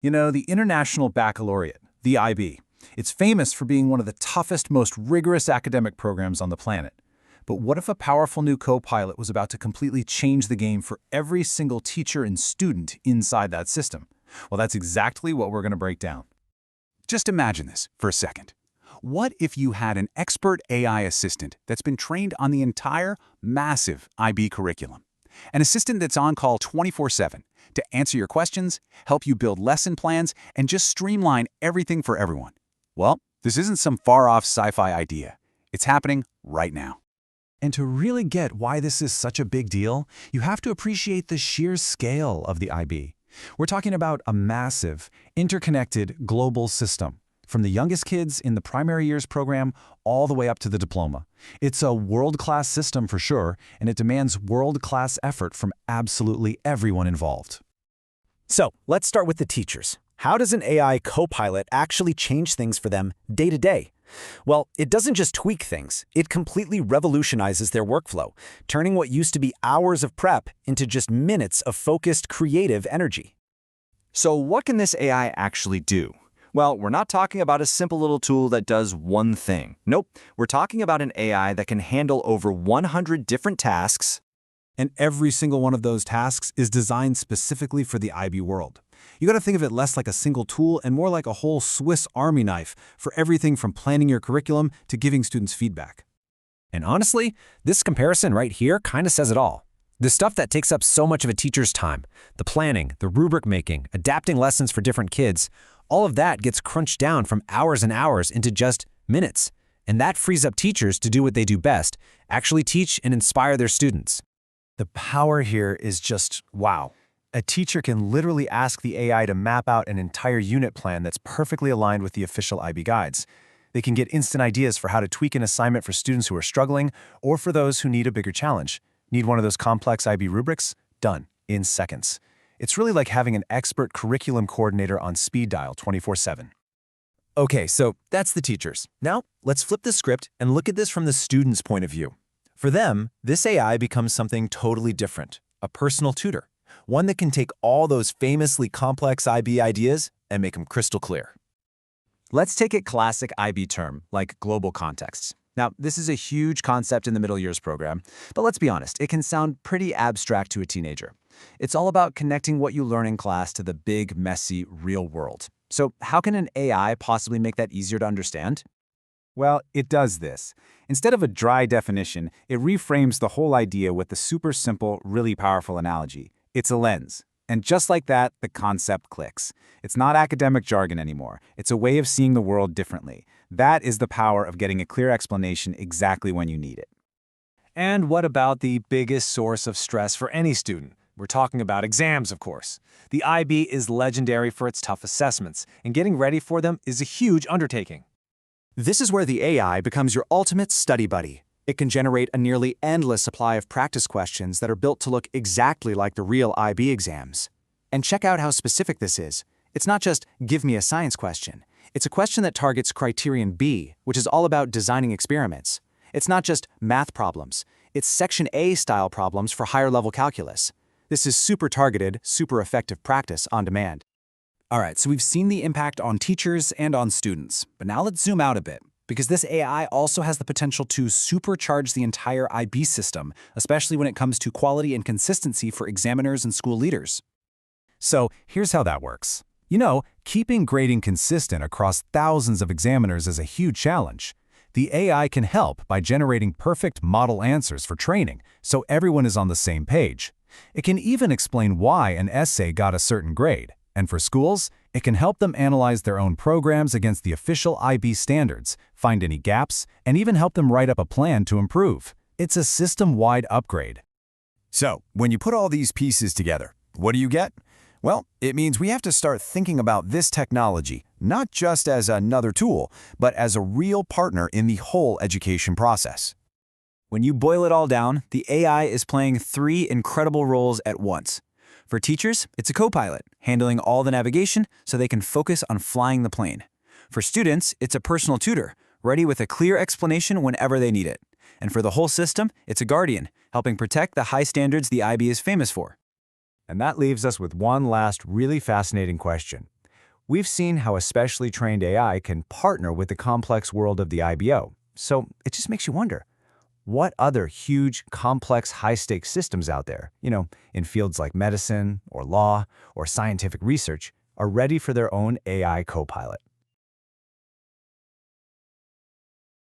You know, the International Baccalaureate, the IB, it's famous for being one of the toughest, most rigorous academic programs on the planet. But what if a powerful new co-pilot was about to completely change the game for every single teacher and student inside that system? Well, that's exactly what we're going to break down. Just imagine this for a second. What if you had an expert AI assistant that's been trained on the entire massive IB curriculum? An assistant that's on call 24/7 to answer your questions, help you build lesson plans, and just streamline everything for everyone. Well, this isn't some far-off sci-fi idea. It's happening right now. And to really get why this is such a big deal, you have to appreciate the sheer scale of the IB. We're talking about a massive, interconnected global system, from the youngest kids in the primary years program all the way up to the diploma. It's a world-class system for sure, and it demands world-class effort from absolutely everyone involved. So, let's start with the teachers. How does an AI co-pilot actually change things for them day to day? Well, it doesn't just tweak things, it completely revolutionizes their workflow, turning what used to be hours of prep into just minutes of focused, creative energy. So what can this AI actually do? Well, we're not talking about a simple little tool that does one thing. Nope, we're talking about an AI that can handle over 100 different tasks. And every single one of those tasks is designed specifically for the IB world. You got to think of it less like a single tool and more like a whole Swiss Army knife for everything from planning your curriculum to giving students feedback. And honestly, this comparison right here kind of says it all. The stuff that takes up so much of a teacher's time, the planning, the rubric making, adapting lessons for different kids, all of that gets crunched down from hours and hours into just minutes. And that frees up teachers to do what they do best, actually teach and inspire their students. The power here is just wow. A teacher can literally ask the AI to map out an entire unit plan that's perfectly aligned with the official IB guides. They can get instant ideas for how to tweak an assignment for students who are struggling or for those who need a bigger challenge. Need one of those complex IB rubrics? Done, in seconds. It's really like having an expert curriculum coordinator on speed dial 24/7. Okay, so that's the teachers. Now, let's flip the script and look at this from the student's point of view. For them, this AI becomes something totally different, a personal tutor, one that can take all those famously complex IB ideas and make them crystal clear. Let's take a classic IB term, like global contexts. Now, this is a huge concept in the middle years program, but let's be honest, it can sound pretty abstract to a teenager. It's all about connecting what you learn in class to the big, messy, real world. So how can an AI possibly make that easier to understand? Well, it does this. Instead of a dry definition, it reframes the whole idea with a super simple, really powerful analogy. It's a lens. And just like that, the concept clicks. It's not academic jargon anymore. It's a way of seeing the world differently. That is the power of getting a clear explanation exactly when you need it. And what about the biggest source of stress for any student? We're talking about exams, of course. The IB is legendary for its tough assessments, and getting ready for them is a huge undertaking. This is where the AI becomes your ultimate study buddy. It can generate a nearly endless supply of practice questions that are built to look exactly like the real IB exams. And check out how specific this is. It's not just, give me a science question. It's a question that targets criterion B, which is all about designing experiments. It's not just math problems. It's Section A style problems for higher level calculus. This is super targeted, super effective practice on demand. All right, so we've seen the impact on teachers and on students, but now let's zoom out a bit, because this AI also has the potential to supercharge the entire IB system, especially when it comes to quality and consistency for examiners and school leaders. So here's how that works. You know, keeping grading consistent across thousands of examiners is a huge challenge. The AI can help by generating perfect model answers for training, so everyone is on the same page. It can even explain why an essay got a certain grade. And for schools, it can help them analyze their own programs against the official IB standards, find any gaps, and even help them write up a plan to improve. It's a system-wide upgrade. So, when you put all these pieces together, what do you get? Well, it means we have to start thinking about this technology not just as another tool, but as a real partner in the whole education process. When you boil it all down, the AI is playing three incredible roles at once. For teachers, it's a co-pilot, handling all the navigation so they can focus on flying the plane. For students, it's a personal tutor, ready with a clear explanation whenever they need it. And for the whole system, it's a guardian, helping protect the high standards the IB is famous for. And that leaves us with one last really fascinating question. We've seen how a specially trained AI can partner with the complex world of the IBO. So it just makes you wonder, what other huge, complex, high-stakes systems out there, in fields like medicine or law or scientific research, are ready for their own AI copilot?